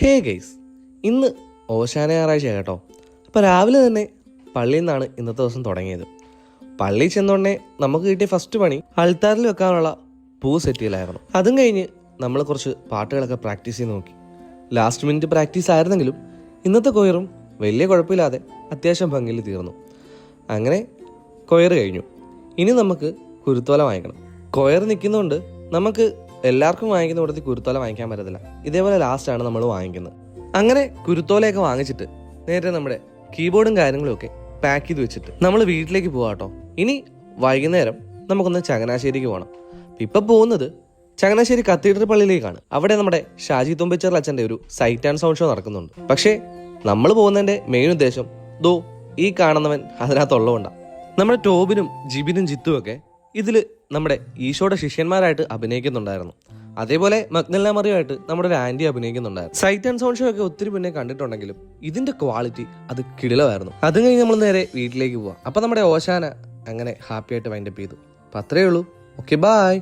Hey guys, ഇന്ന് ഓശാന ഞായറാഴ്ച കേട്ടോ. അപ്പോൾ രാവിലെ തന്നെ പള്ളിയിൽ നിന്നാണ് ഇന്നത്തെ ദിവസം തുടങ്ങിയത്. പള്ളിയിൽ ചെന്നോടനെ നമുക്ക് കിട്ടിയ ഫസ്റ്റ് പണി അൾത്താറിൽ വെക്കാനുള്ള പൂ സെറ്റ് ചെയ്യലായിരുന്നു. അതും കഴിഞ്ഞ് നമ്മൾ കുറച്ച് പാട്ടുകളൊക്കെ പ്രാക്ടീസ് ചെയ്ത് നോക്കി. ലാസ്റ്റ് മിനിറ്റ് പ്രാക്ടീസ് ആയിരുന്നെങ്കിലും ഇന്നത്തെ കൊയറും വലിയ കുഴപ്പമില്ലാതെ അത്യാവശ്യം ഭംഗിയിൽ തീർന്നു. അങ്ങനെ കൊയർ കഴിഞ്ഞു. ഇനി നമുക്ക് കുരുത്തോല വാങ്ങിക്കണം. കൊയർ നിൽക്കുന്നതുകൊണ്ട് നമുക്ക് എല്ലാവർക്കും വാങ്ങിക്കുന്ന കൂട്ടത്തിൽ കുരുത്തോല വാങ്ങിക്കാൻ പറ്റത്തില്ല. ഇതേപോലെ ലാസ്റ്റാണ് നമ്മൾ വാങ്ങിക്കുന്നത്. അങ്ങനെ കുരുത്തോലയൊക്കെ വാങ്ങിച്ചിട്ട് നേരെ നമ്മുടെ കീബോർഡും കാര്യങ്ങളും ഒക്കെ പാക്ക് ചെയ്ത് വെച്ചിട്ട് നമ്മൾ വീട്ടിലേക്ക് പോകാം കേട്ടോ. ഇനി വൈകുന്നേരം നമുക്കൊന്ന് ചങ്ങനാശ്ശേരിക്ക് പോകണം. ഇപ്പം പോകുന്നത് ചങ്ങനാശ്ശേരി കത്തീഡ്രൽ പള്ളിയിലേക്കാണ്. അവിടെ നമ്മുടെ ഷാജി തുമ്പച്ചേർ അച്ഛൻ്റെ ഒരു സൈറ്റ് ആൻഡ് സൗണ്ട് ഷോ നടക്കുന്നുണ്ട്. പക്ഷേ നമ്മൾ പോകുന്നതിൻ്റെ മെയിൻ ഉദ്ദേശം ഈ കാണുന്നവൻ അതിനകത്തുള്ളതുകൊണ്ടാണ്. നമ്മുടെ ടോബിനും ജിബിനും ജിത്തും ഒക്കെ ഇതിൽ നമ്മുടെ ഈശോയുടെ ശിഷ്യന്മാരായിട്ട് അഭിനയിക്കുന്നുണ്ടായിരുന്നു. അതേപോലെ മഗ്നല മറിയുമായിട്ട് നമ്മുടെ ഒരു ആന്റി അഭിനയിക്കുന്നുണ്ടായിരുന്നു. സൈറ്റ് ആൻഡ് സൗണ്ട് ഷോ ഒക്കെ ഒത്തിരി പിന്നെ കണ്ടിട്ടുണ്ടെങ്കിലും ഇതിന്റെ ക്വാളിറ്റി അത് കിടിലമായിരുന്നു. അതും കഴിഞ്ഞ് നമ്മൾ നേരെ വീട്ടിലേക്ക് പോവാം. അപ്പൊ നമ്മുടെ ഓശാന അങ്ങനെ ഹാപ്പി ആയിട്ട് വൈൻഡപ്പ് ചെയ്തു. അപ്പൊ അത്രയേ ഉള്ളൂ. Okay, by.